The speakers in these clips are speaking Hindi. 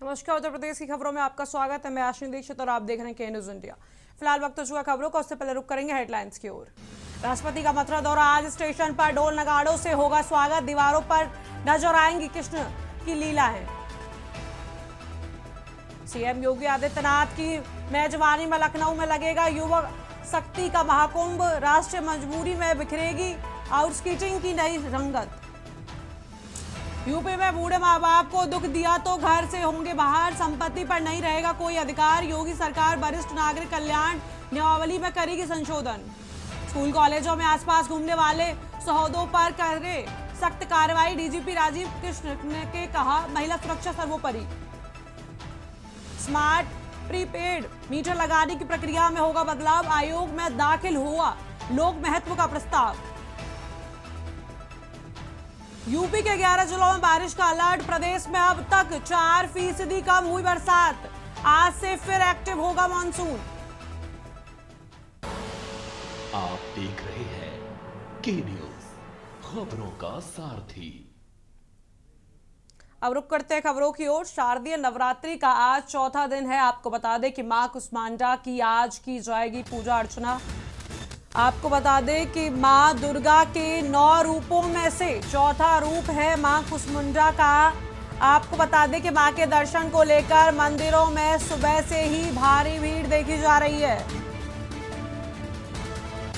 नमस्कार, उत्तर प्रदेश की खबरों में आपका स्वागत है। मैं आश्विनी दीक्षित और आप देख रहे हैं के न्यूज इंडिया। फिलहाल वक्त हो चुका खबरों का, उससे पहले रुक करेंगे हेडलाइंस की ओर। राष्ट्रपति का मथुरा दौरा, आज स्टेशन पर ढोल नगाड़ों से होगा स्वागत। दीवारों पर नजर आएंगी कृष्ण की लीलाएं। सीएम योगी आदित्यनाथ की मेजबानी में लखनऊ में लगेगा युवा शक्ति का महाकुंभ। राष्ट्रीय मजबूरी में बिखरेगी आउटस्कीटिंग की नई रंगत। यूपी में बूढ़े माँ बाप को दुख दिया तो घर से होंगे बाहर, संपत्ति पर नहीं रहेगा कोई अधिकार। योगी सरकार वरिष्ठ नागरिक कल्याण नियमावली में करेगी संशोधन। स्कूल कॉलेजों में आसपास घूमने वाले सहोदों पर करे सख्त कार्रवाई। डीजीपी राजीव कृष्ण ने के कहा, महिला सुरक्षा सर्वोपरि। स्मार्ट प्रीपेड मीटर लगाने की प्रक्रिया में होगा बदलाव। आयोग में दाखिल हुआ लोक महत्व का प्रस्ताव। यूपी के 11 जिलों में बारिश का अलर्ट। प्रदेश में अब तक 4% कम हुई बरसात। आज से फिर एक्टिव होगा मॉनसून। आप देख रहे हैं के न्यूज, खबरों का सारथी। अब रुक करते हैं खबरों की ओर। शारदीय नवरात्रि का आज चौथा दिन है। आपको बता दें कि मां कुष्मांडा की आज की जाएगी पूजा अर्चना। आपको बता दें कि मां दुर्गा के 9 रूपों में से चौथा रूप है मां कुष्मांडा का। आपको बता दें कि मां के दर्शन को लेकर मंदिरों में सुबह से ही भारी भीड़ देखी जा रही है।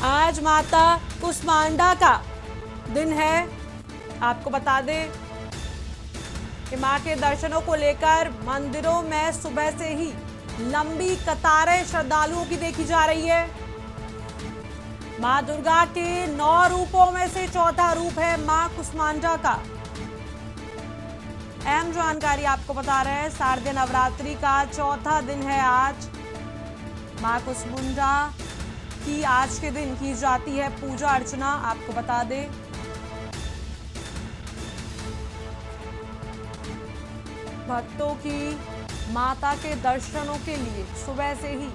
आज माता कुष्मांडा का दिन है। आपको बता दें कि मां के दर्शनों को लेकर मंदिरों में सुबह से ही लंबी कतारें श्रद्धालुओं की देखी जा रही है। मां दुर्गा के 9 रूपों में से चौथा रूप है मां कुष्मांडा का। अहम जानकारी आपको बता रहे हैं, शारदीय नवरात्रि का चौथा दिन है आज। मां कुष्मांडा की आज के दिन की जाती है पूजा अर्चना। आपको बता दें भक्तों की माता के दर्शनों के लिए सुबह से ही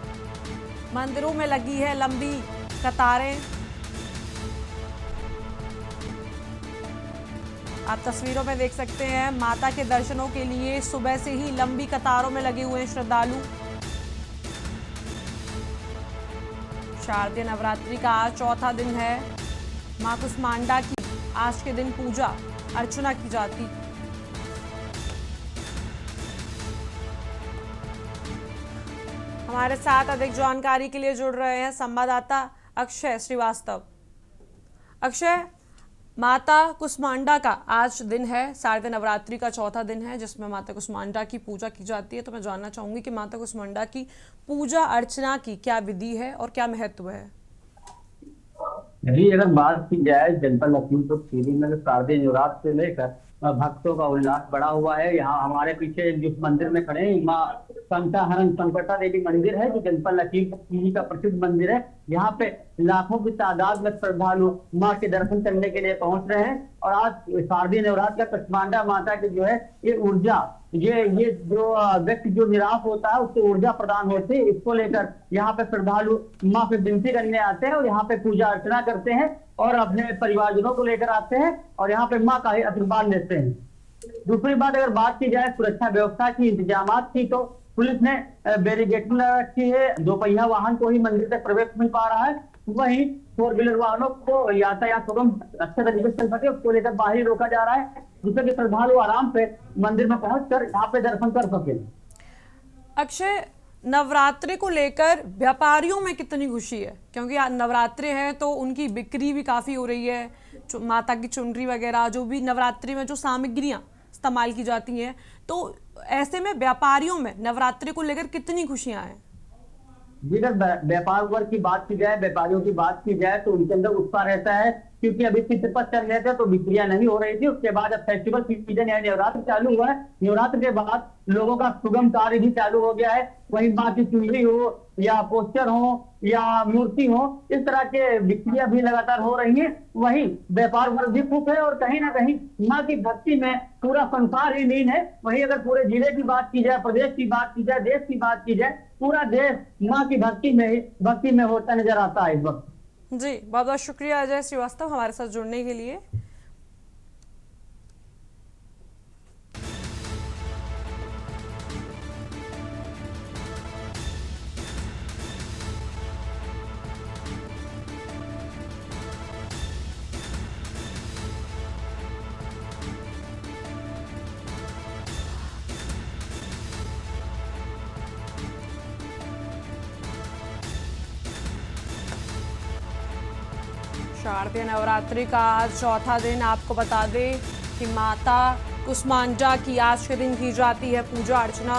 मंदिरों में लगी है लंबी कतारें। आप तस्वीरों में देख सकते हैं, माता के दर्शनों के लिए सुबह से ही लंबी कतारों में लगे हुए हैं श्रद्धालु। शारदीय नवरात्रि का आज चौथा दिन है। मां कुष्मांडा की आज के दिन पूजा अर्चना की जाती। हमारे साथ अधिक जानकारी के लिए जुड़ रहे हैं संवाददाता अक्षय श्रीवास्तव। अक्षय, माता कुष्मांडा का आज दिन है, शारदीय नवरात्रि का चौथा दिन है जिसमें माता कुष्मांडा की पूजा की जाती है। तो मैं जानना चाहूंगी कि माता कुष्मांडा की पूजा अर्चना की क्या विधि है और क्या महत्व है। जी, अगर बात की जाए जनपद लखीमपुर खीरी में तो शारदीय नवरात्र से लेकर भक्तों का उल्लास बढ़ा हुआ है। यहाँ हमारे पीछे जिस मंदिर में खड़े हैं, माँ संताहरण संकटा देवी मंदिर है जो जनपद लखीमपुर खीरी का प्रसिद्ध मंदिर है। यहाँ पे लाखों की तादाद में श्रद्धालु माँ के दर्शन करने के लिए पहुंच रहे हैं। और आज शारदीय नवरात्र का कुष्मांडा माता की जो है ये ऊर्जा, ये जो व्यक्ति जो निराश होता है उसको ऊर्जा प्रदान होती है। इसको लेकर यहाँ पे श्रद्धालु माँ से विनती करने आते हैं और यहाँ पे पूजा अर्चना करते हैं और अपने परिवारजनों को लेकर आते हैं और यहाँ पे माँ का ही आशीर्वाद लेते हैं। दूसरी बात, अगर बात की जाए सुरक्षा व्यवस्था की इंतजामात की, तो पुलिस ने बैरिकेड लगा रखी है। 2 पहिया वाहन को ही मंदिर तक प्रवेश मिल पा रहा है। वहीं 4 व्हीलर वाहनों को यातायात सुगम अच्छे तरीके से चल सके उसको लेकर बाहर रोका जा रहा है, जिससे कि श्रद्धालु आराम से मंदिर में पहुंचकर यहाँ पे दर्शन कर सके। अक्षय, नवरात्रि को लेकर व्यापारियों में कितनी खुशी है? क्योंकि नवरात्रि है तो उनकी बिक्री भी काफी हो रही है। माता की चुनरी वगैरह जो भी नवरात्रि में जो सामग्रियां इस्तेमाल की जाती हैं, तो ऐसे में व्यापारियों में नवरात्रि को लेकर कितनी खुशियां हैं? अगर व्यापार वर्ग की बात की जाए, व्यापारियों की बात की जाए तो उनके अंदर उत्साह रहता है, क्योंकि अभी पितृपक्ष चल रहे थे तो बिक्रियां नहीं हो रही थी। उसके बाद अब फेस्टिवल सीजन यानी नवरात्र चालू हुआ है। नवरात्र के बाद लोगों का सुगम कार्य भी चालू हो गया है। वही माँ की चुनरी हो या पोस्टर हो या मूर्ति हो, इस तरह के बिक्रियां भी लगातार हो रही है। वही व्यापार वर्ग भी खुश है और कहीं ना कहीं माँ की भक्ति में पूरा संसार ही लीन है। वही अगर पूरे जिले की बात की जाए, प्रदेश की बात की जाए, देश की बात की जाए, पूरा देश माँ की भक्ति में होता नजर आता है इस वक्त। जी, बहुत बहुत शुक्रिया अजय श्रीवास्तव हमारे साथ जुड़ने के लिए। शारदीय नवरात्रि का आज चौथा दिन। आपको बता दें कि माता कुष्मांडा की आज के दिन की जाती है पूजा अर्चना।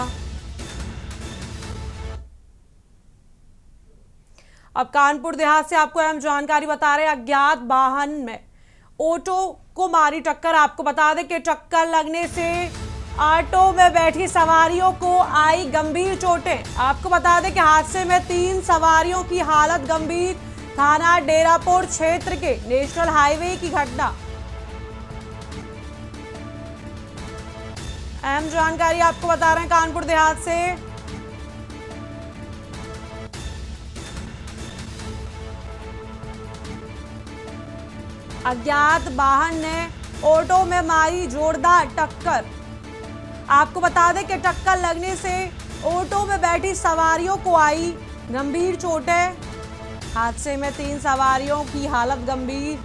अब कानपुर देहात से आपको अहम जानकारी बता रहे, अज्ञात वाहन में ऑटो को मारी टक्कर। आपको बता दें कि टक्कर लगने से ऑटो में बैठी सवारियों को आई गंभीर चोटें। आपको बता दें कि हादसे में 3 सवारियों की हालत गंभीर। थाना डेरापुर क्षेत्र के नेशनल हाईवे की घटना। अहम जानकारी आपको बता रहे हैं कानपुर देहात से। अज्ञात वाहन ने ऑटो में मारी जोरदार टक्कर। आपको बता दें कि टक्कर लगने से ऑटो में बैठी सवारियों को आई गंभीर चोटें। हादसे में 3 सवारियों की हालत गंभीर।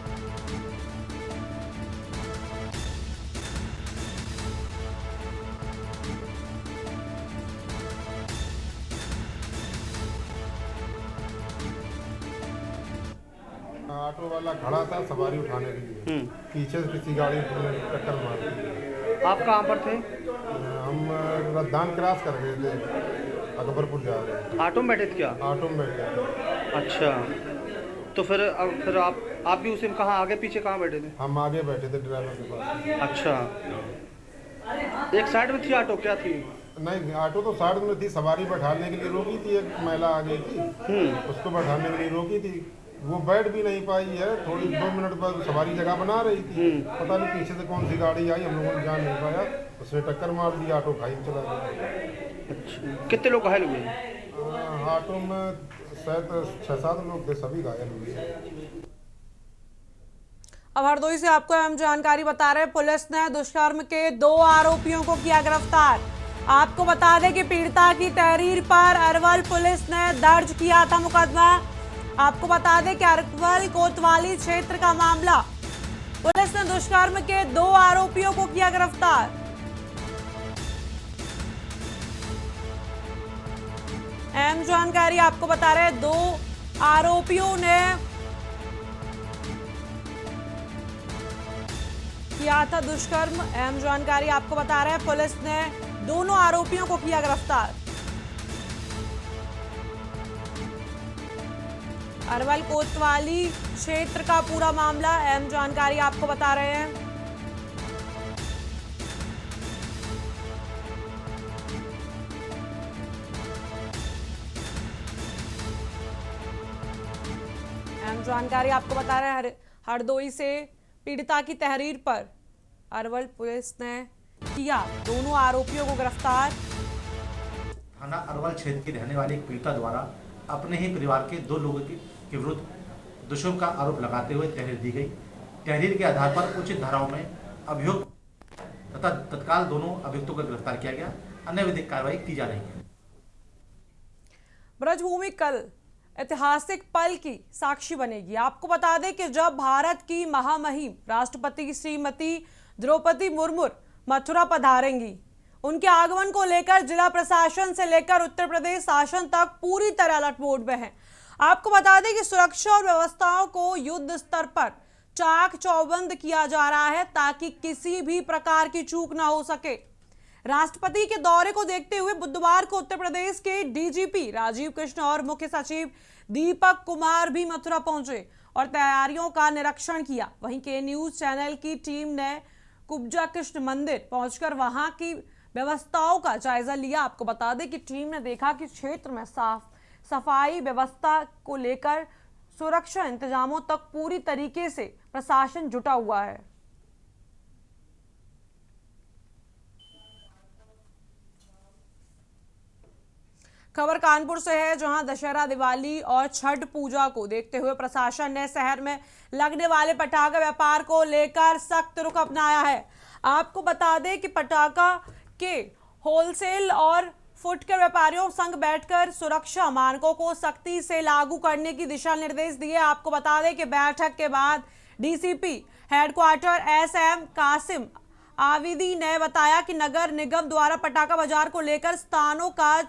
ऑटो वाला खड़ा था सवारी उठाने के लिए, पीछे से किसी गाड़ी ने टक्कर मार दी। आप कहाँ पर थे? हम रद्दान क्रॉस कर गए थे, अकबरपुर जा रहे थे। ऑटो में बैठे थे क्या? ऑटो में बैठ गए। अच्छा, तो फिर आप भी उसी में कहाँ आगे पीछे कहाँ बैठे थे? हम आगे बैठे थे ड्राइवर के पास। अच्छा, एक साइड में थी ऑटो, क्या थी? नहीं, ऑटो तो साइड में थी, सवारी बैठाने के लिए रोकी थी। एक महिला आ गई थी, उसको बैठाने के लिए रोकी थी। वो बैठ भी नहीं पाई है। थोड़ी 2 मिनट बाद सवारी जगह बना रही थी, पता नहीं पीछे से कौन सी गाड़ी आई, हम लोगों ने जान नहीं पाया। उसने टक्कर मार दी, ऑटो खाई में चला गया। अच्छा, कितने लोग घायल हुए? ऑटो में शायद 6-7 लोग थे, सभी घायल हुए। अब हरदोई से आपको अहम जानकारी बता रहे, पुलिस ने दुष्कर्म के 2 आरोपियों को किया गिरफ्तार। आपको बता दें कि पीड़िता की तहरीर पर अरवल पुलिस ने दर्ज किया था मुकदमा। आपको बता दें कि अरवल कोतवाली क्षेत्र का मामला। पुलिस ने दुष्कर्म के 2 आरोपियों को किया गिरफ्तार। अहम जानकारी आपको बता रहे, 2 आरोपियों ने किया था दुष्कर्म। अहम जानकारी आपको बता रहे हैं, पुलिस ने दोनों आरोपियों को किया गिरफ्तार। अरवल कोतवाली क्षेत्र का पूरा मामला। अहम जानकारी आपको बता रहे हैं। अहम जानकारी आपको बता रहे हैं, हरदोई से पीड़िता की तहरीर पर अरवल पुलिस ने किया दोनों आरोपियों को गिरफ्तार। थाना अरवल क्षेत्र की रहने वाली एक पीड़िता द्वारा अपने ही परिवार के 2 लोगों के विरुद्ध दुष्कर्म का आरोप लगाते हुए तहरीर दी गई। तहरीर के आधार पर उचित धाराओं में अभियुक्त तथा तत्काल दोनों अभियुक्तों को गिरफ्तार किया गया। अन्य विधिक कार्रवाई की जा रही है। ब्रजभूमि कल ऐतिहासिक पल की साक्षी बनेगी। आपको बता दें कि जब भारत की महामहिम राष्ट्रपति श्रीमती द्रौपदी मुर्मू मथुरा पधारेंगी, उनके आगमन को लेकर जिला प्रशासन से लेकर उत्तर प्रदेश शासन तक पूरी तरह अलर्ट मोड में है। आपको बता दें कि सुरक्षा और व्यवस्थाओं को युद्ध स्तर पर चाक चौबंद किया जा रहा है ताकि किसी भी प्रकार की चूक ना हो सके। राष्ट्रपति के दौरे को देखते हुए बुधवार को उत्तर प्रदेश के डीजीपी राजीव कृष्ण और मुख्य सचिव दीपक कुमार भी मथुरा पहुंचे और तैयारियों का निरीक्षण किया। वहीं के न्यूज चैनल की टीम ने कुब्जा कृष्ण मंदिर पहुंचकर वहां की व्यवस्थाओं का जायजा लिया। आपको बता दें कि टीम ने देखा कि क्षेत्र में सफाई व्यवस्था को लेकर सुरक्षा इंतजामों तक पूरी तरीके से प्रशासन जुटा हुआ है। खबर कानपुर से है, जहां दशहरा, दिवाली और छठ पूजा को देखते हुए प्रशासन ने शहर में लगने वाले पटाखा व्यापार को लेकर सख्त रुख अपनाया है। आपको बता दें कि पटाखा के होलसेल और फुटकर व्यापारियों संग बैठकर सुरक्षा मानकों को सख्ती से लागू करने की दिशा निर्देश दिए। आपको बता दें कि बैठक के बाद डीसीपी हेडक्वार्टर एसएम कासिम आविदी ने बताया कि नगर निगम द्वारा पटाखा बाजार को लेकर स्थानों का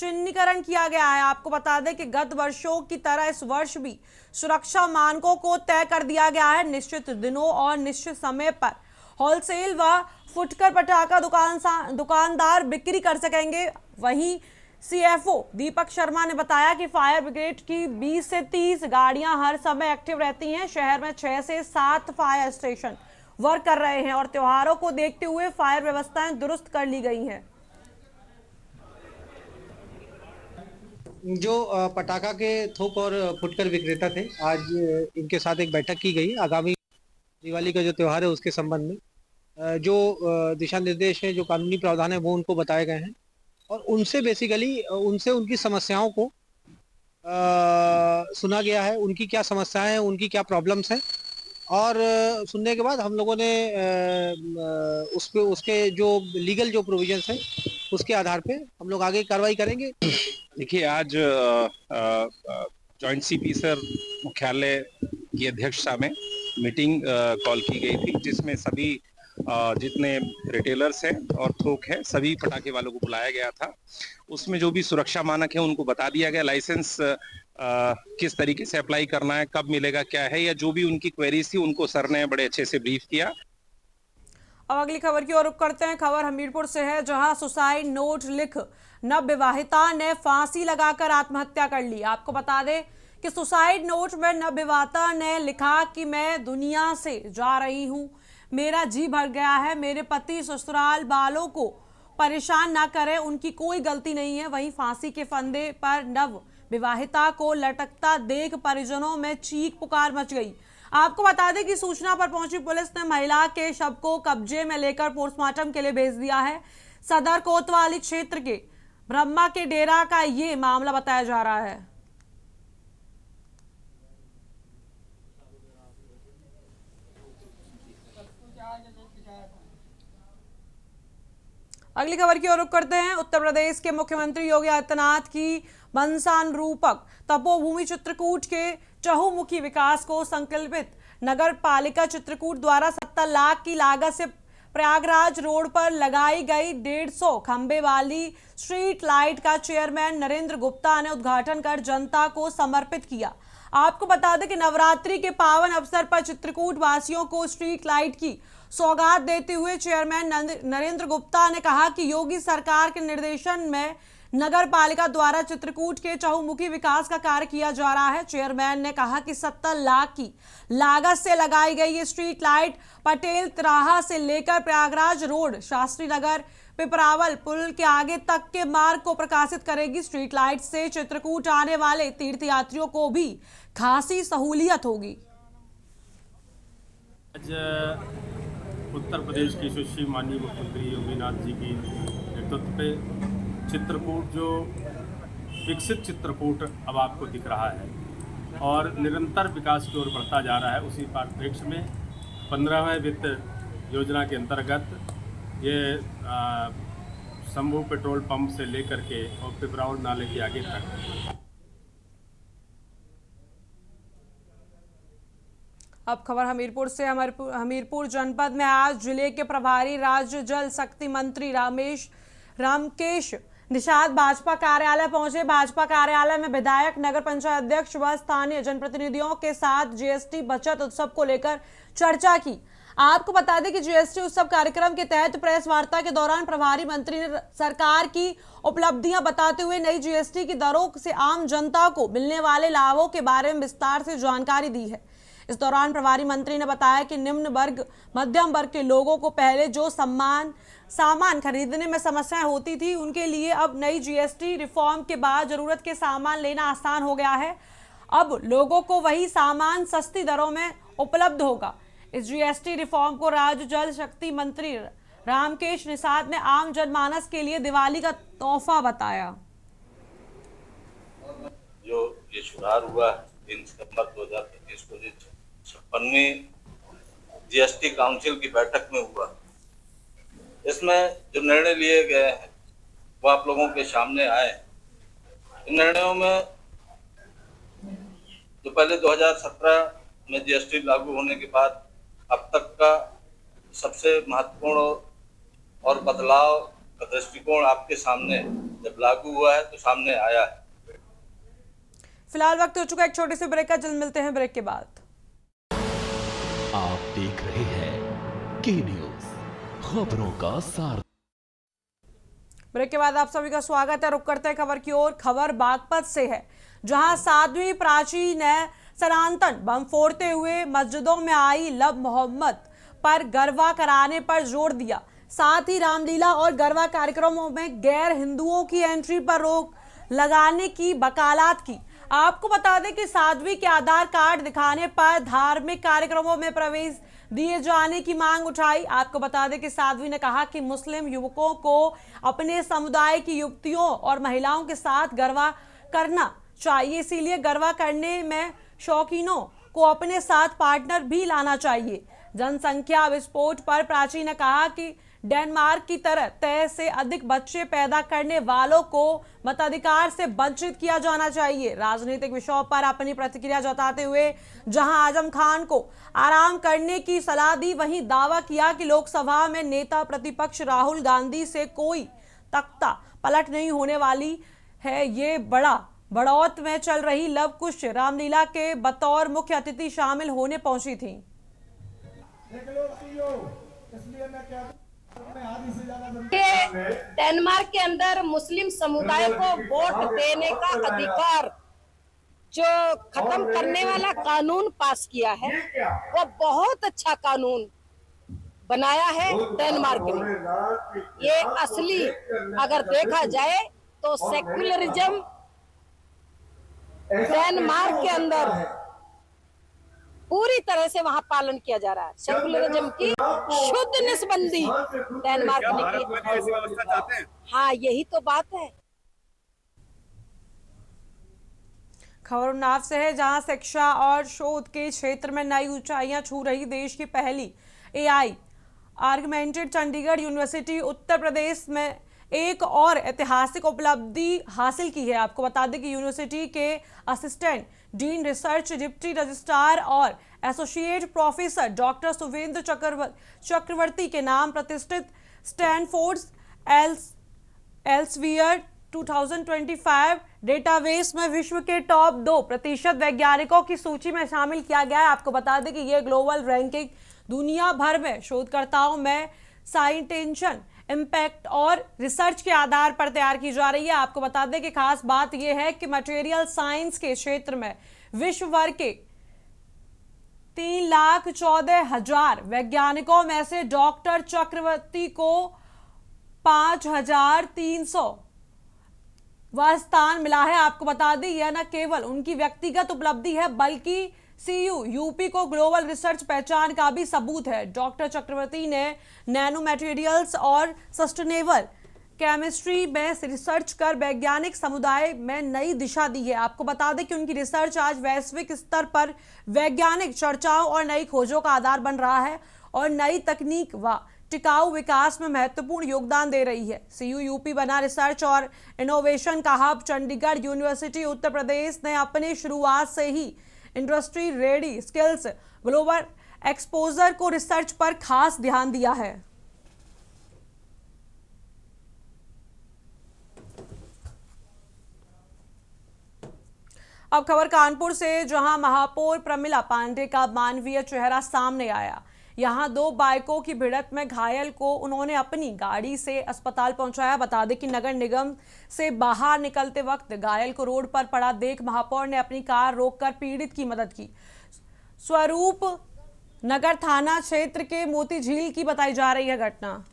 चिन्हीकरण किया गया है। आपको बता दें कि गत वर्षों की तरह इस वर्ष भी सुरक्षा मानकों को तय कर दिया गया है। निश्चित दिनों और निश्चित समय पर होलसेल व फुटकर पटाखा दुकानदार बिक्री कर सकेंगे। वहीं सीएफओ दीपक शर्मा ने बताया कि फायर ब्रिगेड की 20 से 30 गाड़ियां हर समय एक्टिव रहती हैं। शहर में 6 से 7 फायर स्टेशन वर्क कर रहे हैं और त्योहारों को देखते हुए फायर व्यवस्थाएं दुरुस्त कर ली गई हैं। जो पटाखा के थोक और फुटकर विक्रेता थे, आज इनके साथ एक बैठक की गई। आगामी दिवाली का जो त्यौहार है उसके संबंध में जो दिशा निर्देश है, जो कानूनी प्रावधान है, वो उनको बताए गए हैं और उनसे बेसिकली उनकी समस्याओं को सुना गया है। उनकी क्या समस्याएं हैं, उनकी क्या प्रॉब्लम्स हैं, और सुनने के बाद हम लोगों ने उसके जो लीगल जो प्रोविजंस हैं उसके आधार पे हम लोग आगे कार्रवाई करेंगे। देखिए, आज जॉइंट सीपी सर मुख्यालय की अध्यक्षता में मीटिंग कॉल की गई थी, जिसमें सभी जितने रिटेलर्स हैं और थोक है, सभी पटाखे वालों को बुलाया गया था। उसमें जो भी सुरक्षा मानक है उनको बता दिया गया, लाइसेंस किस तरीके से अप्लाई करना है, कब मिलेगा, क्या है, या जो भी उनकी क्वेरीज थी उनको सर ने बड़े अच्छे से ब्रीफ किया। अब अगली खबर की ओर रुख करते हैं। खबर हमीरपुर से है, जहां सुसाइड नोट लिख नवविवाहिता ने फांसी लगाकर आत्महत्या कर ली। आपको बता दें कि सुसाइड नोट में नवविवाहिता ने लिखा कि मैं दुनिया से जा रही हूं, मेरा जी भर गया है, मेरे पति ससुराल वालों को परेशान ना करें, उनकी कोई गलती नहीं है। वहीं फांसी के फंदे पर नव विवाहिता को लटकता देख परिजनों में चीख पुकार मच गई। आपको बता दें कि सूचना पर पहुंची पुलिस ने महिला के शव को कब्जे में लेकर पोस्टमार्टम के लिए भेज दिया है। सदर कोतवाली क्षेत्र के ब्रह्मा के डेरा का ये मामला बताया जा रहा है। अगली खबर की ओर रुख करते हैं। उत्तर प्रदेश के मुख्यमंत्री योगी आदित्यनाथ की वंशानुरूपक तपोभूमि चित्रकूट के चहुमुखी विकास को संकल्पित नगर पालिका चित्रकूट द्वारा 70 लाख की लागत से प्रयागराज रोड पर लगाई गई 150 खंबे वाली स्ट्रीट लाइट का चेयरमैन नरेंद्र गुप्ता ने उद्घाटन कर जनता को समर्पित किया। आपको बता दें कि नवरात्रि के पावन अवसर पर चित्रकूट वासियों को स्ट्रीट लाइट की सौगात देते हुए चेयरमैन नरेंद्र गुप्ता ने कहा कि योगी सरकार के निर्देशन में नगर पालिका द्वारा चित्रकूट के चहुमुखी विकास का कार्य किया जा रहा है। चेयरमैन ने कहा कि 70 लाख की लागत से लगाई गई ये स्ट्रीट लाइट पटेल तिराहा से लेकर प्रयागराज रोड, शास्त्री नगर, पिपरावल पुल के आगे तक के मार्ग को प्रकाशित करेगी। स्ट्रीट लाइट से चित्रकूट आने वाले तीर्थयात्रियों को भी खासी सहूलियत होगी। आज उत्तर प्रदेश की यशस्वी माननीय मुख्यमंत्री योगी नाथ जी की नेतृत्व पे चित्रकूट, जो विकसित चित्रकूट अब आपको दिख रहा है और निरंतर विकास की ओर बढ़ता जा रहा है, उसी परिप्रेक्ष्य में 15वें वित्त योजना के अंतर्गत ये शंभू पेट्रोल पंप से लेकर के और पिपरावल नाले के आगे तक। अब खबर हमीरपुर से। हमीरपुर जनपद में आज जिले के प्रभारी राज्य जल शक्ति मंत्री रामकेश निषाद भाजपा कार्यालय पहुंचे। भाजपा कार्यालय में विधायक, नगर पंचायत अध्यक्ष व स्थानीय जनप्रतिनिधियों के साथ जीएसटी बचत उत्सव को लेकर चर्चा की। आपको बता दें कि जीएसटी उत्सव कार्यक्रम के तहत प्रेस वार्ता के दौरान प्रभारी मंत्री ने सरकार की उपलब्धियां बताते हुए नई जीएसटी की दरों से आम जनता को मिलने वाले लाभों के बारे में विस्तार से जानकारी दी है। इस दौरान प्रभारी मंत्री ने बताया कि निम्न वर्ग, मध्यम वर्ग के लोगों को पहले जो सामान खरीदने में समस्याएं होती थी, उनके लिए अब नई जीएसटी रिफॉर्म के बाद जरूरत के सामान लेना आसान हो गया है। अब लोगों को वही सामान सस्ती दरों में उपलब्ध होगा। इस जीएसटी रिफॉर्म को राज्य जल शक्ति मंत्री रामकेश निषाद ने आम जनमानस के लिए दिवाली का तोहफा बताया। जो ये सुधार हुआ 3 सितंबर 2025 को 56वीं जीएसटी काउंसिल की बैठक में हुआ, इसमें जो निर्णय लिए गए हैं वो आप लोगों के सामने आए। इन निर्णयों में जो पहले 2017 में जीएसटी लागू होने के बाद अब तक का सबसे महत्वपूर्ण और बदलाव का दृष्टिकोण आपके सामने जब लागू हुआ है तो सामने आया है। फिलहाल वक्त हो चुका है एक छोटे से ब्रेक का, जल्द मिलते हैं ब्रेक के बाद। आप देख रहे हैं की न्यूज, खबरों का सार। ब्रेक के बाद आप सभी का स्वागत है। रुक करते हैं खबर की ओर। खबर बागपत से है, जहां साध्वी प्राची ने सनातन बम फोड़ते हुए मस्जिदों में आई लब मोहम्मद पर गरबा कराने पर जोर दिया। साथ ही रामलीला और गरबा कार्यक्रमों में गैर हिंदुओं की एंट्री पर रोक लगाने की वकालत की। आपको बता दें कि साध्वी के आधार कार्ड दिखाने पर धार्मिक कार्यक्रमों में प्रवेश दिए जाने की मांग उठाई। आपको बता दें कि साध्वी ने कहा कि मुस्लिम युवकों को अपने समुदाय की युवतियों और महिलाओं के साथ गरबा करना चाहिए, इसीलिए गरबा करने में शौकीनों को अपने साथ पार्टनर भी लाना चाहिए। जनसंख्या विस्फोट पर प्राची ने कहा कि डेनमार्क की तरह तय से अधिक बच्चे पैदा करने वालों को मताधिकार से वंचित किया जाना चाहिए। राजनीतिक विषयों पर अपनी प्रतिक्रिया जताते हुए जहां आजम खान को आराम करने की सलाह दी, वहीं दावा किया कि लोकसभा में नेता प्रतिपक्ष राहुल गांधी से कोई तख्ता पलट नहीं होने वाली है। ये बड़ौत में चल रही लव कुश रामलीला के बतौर मुख्य अतिथि शामिल होने पहुंची थी। डेनमार्क के अंदर मुस्लिम समुदाय को वोट देने का अधिकार जो खत्म करने वाला कानून पास किया है, वो बहुत अच्छा कानून बनाया है डेनमार्क ने। ये असली अगर देखा जाए तो सेक्युलरिज्म डेनमार्क के अंदर पूरी तरह से वहां पालन किया जा रहा है। सेक्युलरिज्म की शुद्ध नसबंदी डेनमार्क ने की। हाँ, यही तो बात है। खबर उन्नाव से है, जहां शिक्षा और शोध के क्षेत्र में नई ऊंचाइयां छू रही देश की पहली AI augmented Chandigarh university Uttar प्रदेश में एक और ऐतिहासिक उपलब्धि हासिल की है। आपको बता दें कि यूनिवर्सिटी के assistant dean research, deputy registrar और एसोसिएट प्रोफेसर डॉक्टर सुवेंद्र चक्रवर्ती के नाम प्रतिष्ठित स्टैनफोर्ड एल्सवियर 2025 डेटाबेस में विश्व के टॉप 2% वैज्ञानिकों की सूची में शामिल किया गया है। आपको बता दें कि यह ग्लोबल रैंकिंग दुनिया भर में शोधकर्ताओं में साइटेंशन, इम्पैक्ट और रिसर्च के आधार पर तैयार की जा रही है। आपको बता दें कि खास बात यह है कि मटेरियल साइंस के क्षेत्र में विश्व भर के 3,14,000 वैज्ञानिकों में से डॉक्टर चक्रवर्ती को 5,300वां स्थान मिला है। आपको बता दें यह न केवल उनकी व्यक्तिगत उपलब्धि है, बल्कि CU यूपी को ग्लोबल रिसर्च पहचान का भी सबूत है। डॉक्टर चक्रवर्ती ने नैनो मटेरियल्स और सस्टेनेबल केमिस्ट्री में रिसर्च कर वैज्ञानिक समुदाय में नई दिशा दी है। आपको बता दें कि उनकी रिसर्च आज वैश्विक स्तर पर वैज्ञानिक चर्चाओं और नई खोजों का आधार बन रहा है और नई तकनीक व टिकाऊ विकास में महत्वपूर्ण योगदान दे रही है। CU यूपी बना रिसर्च और इनोवेशन का हब। चंडीगढ़ यूनिवर्सिटी उत्तर प्रदेश ने अपनी शुरुआत से ही industry ready skills, global exposure को रिसर्च पर खास ध्यान दिया है। अब खबर कानपुर से, जहां महापौर प्रमिला पांडे का मानवीय चेहरा सामने आया। यहां 2 बाइकों की भिड़ंत में घायल को उन्होंने अपनी गाड़ी से अस्पताल पहुंचाया। बता दें कि नगर निगम से बाहर निकलते वक्त घायल को रोड पर पड़ा देख महापौर ने अपनी कार रोककर पीड़ित की मदद की। स्वरूप नगर थाना क्षेत्र के मोती झील की बताई जा रही है घटना।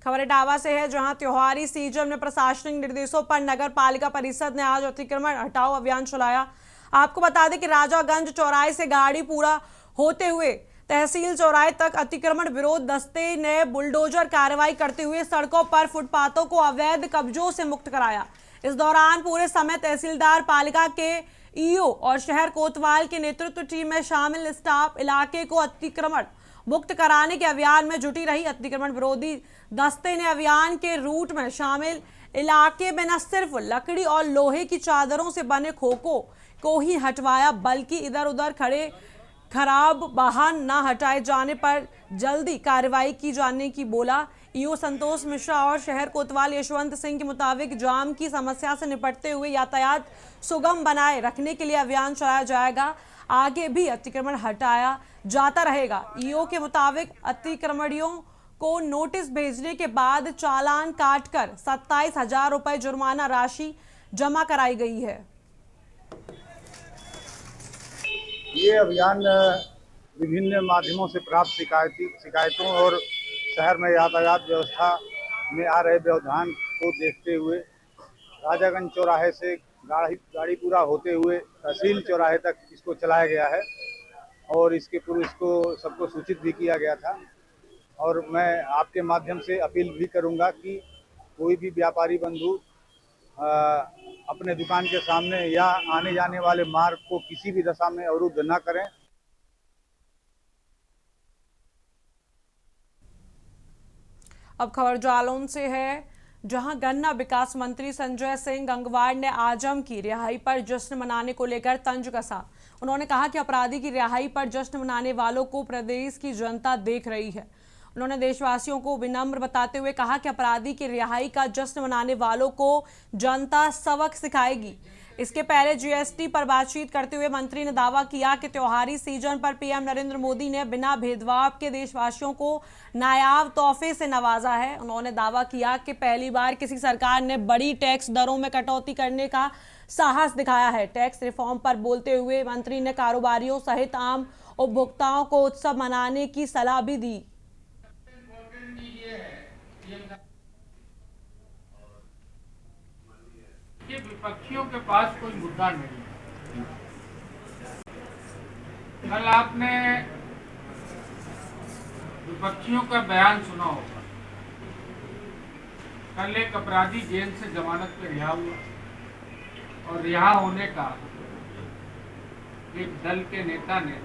खबर इटावा से है, जहां त्योहारी सीजन में प्रशासनिक निर्देशों पर नगर पालिका परिषद ने आज अतिक्रमण हटाओ अभियान चलाया। आपको बता दें कि राजागंज चौराहे से गाड़ी पूरा होते हुए तहसील चौराहे तक अतिक्रमण विरोध दस्ते ने बुलडोजर कार्रवाई करते हुए सड़कों पर फुटपाथों को अवैध कब्जों से मुक्त कराया। इस दौरान पूरे समय तहसीलदार, पालिका के EO और शहर कोतवाल के नेतृत्व टीम में शामिल स्टाफ इलाके को अतिक्रमण मुक्त कराने के अभियान में जुटी रही। अतिक्रमण विरोधी दस्ते ने अभियान के रूट में शामिल इलाके में न सिर्फ लकड़ी और लोहे की चादरों से बने खोखों को ही हटवाया, बल्कि इधर उधर खड़े खराब वाहन न हटाए जाने पर जल्दी कार्रवाई की जाने की बोला। ईओ संतोष मिश्रा और शहर कोतवाल यशवंत सिंह के मुताबिक जाम की समस्या से निपटते हुए यातायात सुगम बनाए रखने के लिए अभियान चलाया जाएगा। आगे भी अतिक्रमण हटाया जाता रहेगा। ईओ के मुताबिक अतिक्रमणियों को नोटिस भेजने के बाद चालान काटकर 27,000 रुपए जुर्माना राशि जमा कराई गई है। ये अभियान विभिन्न माध्यमों से प्राप्त शिकायतों और शहर में यातायात व्यवस्था में आ रहे व्यवधान को देखते हुए राजागंज चौराहे से गाड़ीपुरा होते हुए तहसील चौराहे तक इसको चलाया गया है और इसके पूर्व इसको सबको सूचित भी किया गया था। और मैं आपके माध्यम से अपील भी करूंगा कि कोई भी व्यापारी बंधु अपने दुकान के सामने या आने जाने वाले मार्ग को किसी भी दशा में अवरुद्ध न करें। अब खबर जालौन से है, जहां गन्ना विकास मंत्री संजय सिंह गंगवार ने आजम की रिहाई पर जश्न मनाने को लेकर तंज कसा। उन्होंने कहा कि अपराधी की रिहाई पर जश्न मनाने वालों को प्रदेश की जनता देख रही है। उन्होंने देशवासियों को विनम्र बताते हुए कहा कि अपराधी की रिहाई का जश्न मनाने वालों को जनता सबक सिखाएगी। इसके पहले जीएसटी पर बातचीत करते हुए मंत्री ने दावा किया कि त्योहारी सीजन पर पीएम नरेंद्र मोदी ने बिना भेदभाव के देशवासियों को नायाब तोहफे से नवाजा है। उन्होंने दावा किया कि पहली बार किसी सरकार ने बड़ी टैक्स दरों में कटौती करने का साहस दिखाया है। टैक्स रिफॉर्म पर बोलते हुए मंत्री ने कारोबारियों सहित आम उपभोक्ताओं को उत्सव मनाने की सलाह भी दी। कि विपक्षियों के पास कोई मुद्दा नहीं है। कल आपने विपक्षियों का बयान सुना होगा। कल एक अपराधी जेल से जमानत पे रिहा हुआ और रिहा होने का एक दल के नेता ने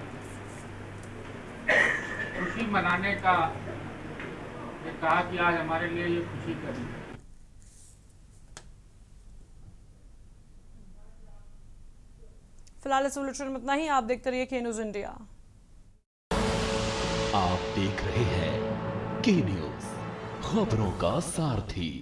खुशी मनाने का कहा कि आज हमारे लिए ये खुशी का दिन है। फिलहाल इस बुलेटिन में इतना ही। आप देखते रहिए के न्यूज़ इंडिया। आप देख रहे हैं के न्यूज़, खबरों का सारथी।